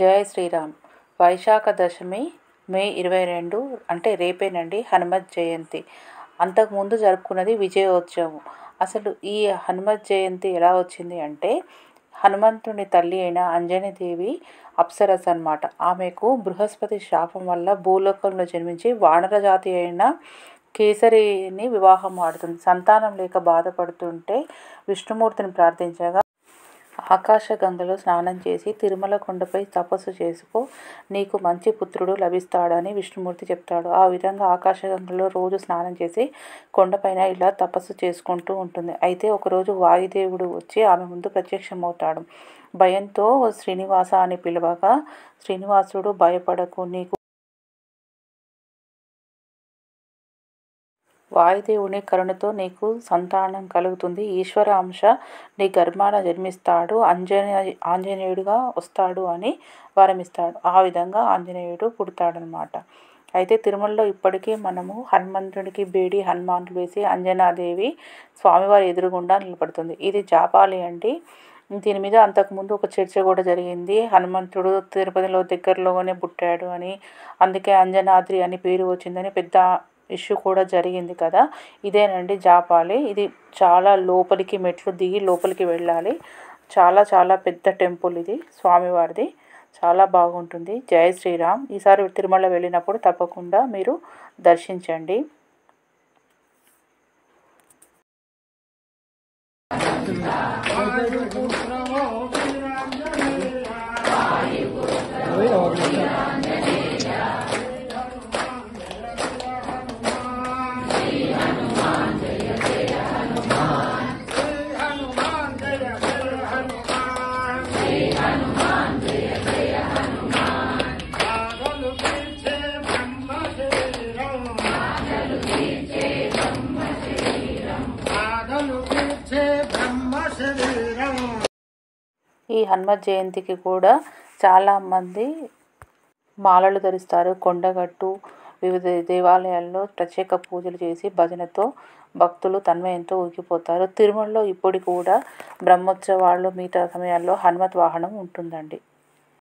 జై శ్రీరామ్. వైశాఖ దశమి మే 22 అంటే రేపేనండి హనుమత్ జయంతి. అంతకుముందు జరుపుకున్నది విజయోత్సవం. అసలు ఈ హనుమత్ జయంతి ఎలా వచ్చింది అంటే హనుమంతుని తల్లి అయిన అంజనీదేవి అప్సరస అన్నమాట. ఆమెకు బృహస్పతి శాపం వల్ల భూలోకంలో జన్మించి వానర జాతి అయిన కేసరిని వివాహం ఆడుతుంది. సంతానం లేక బాధపడుతుంటే విష్ణుమూర్తిని ప్రార్థించగా ఆకాశగంగలో స్నానం చేసి తిరుమల కొండపై తపస్సు చేసుకో, నీకు మంచి పుత్రుడు లభిస్తాడని విష్ణుమూర్తి చెప్తాడు. ఆ విధంగా ఆకాశగంగలో రోజు స్నానం చేసి కొండపైన ఇలా తపస్సు చేసుకుంటూ ఉంటుంది. అయితే ఒకరోజు వాయుదేవుడు వచ్చి ఆమె ముందు ప్రత్యక్షమవుతాడు. భయంతో శ్రీనివాస అని పిలవగా శ్రీనివాసుడు భయపడకు, నీకు వాయుదేవుని కరుణతో నీకు సంతానం కలుగుతుంది. ఈశ్వర అంశ నీ గర్భాన జన్మిస్తాడు. ఆంజనేయుడుగా వస్తాడు అని వరమిస్తాడు. ఆ విధంగా ఆంజనేయుడు పుడతాడనమాట. అయితే తిరుమలలో ఇప్పటికీ మనము హనుమంతుడికి బేడి హనుమాన్లు వేసి అంజనాదేవి స్వామివారి ఎదురుగుండా నిలబడుతుంది. ఇది జాపాలి అండి. దీని మీద అంతకుముందు ఒక చర్చ కూడా జరిగింది. హనుమంతుడు తిరుపతిలో దగ్గరలోనే పుట్టాడు అని, అందుకే అంజనాద్రి అని పేరు వచ్చిందని పెద్ద ఇష్యూ కూడా జరిగింది కదా. ఇదేనండి జాపాలి. ఇది చాలా లోపలికి మెట్లు దిగి లోపలికి వెళ్ళాలి. చాలా చాలా పెద్ద టెంపుల్ ఇది స్వామివారిది. చాలా బాగుంటుంది. జై శ్రీరామ్. ఈసారి తిరుమల వెళ్ళినప్పుడు తప్పకుండా మీరు దర్శించండి. ఈ హనుమత్ జయంతికి కూడా చాలామంది మాలలు ధరిస్తారు. కొండగట్టు వివిధ దేవాలయాల్లో ప్రత్యేక పూజలు చేసి భజనతో భక్తులు తన్మయంతో ఊగిపోతారు. తిరుమలలో ఇప్పుడు కూడా బ్రహ్మోత్సవాలు మిగతా సమయాల్లో హనుమత్ వాహనం ఉంటుందండి.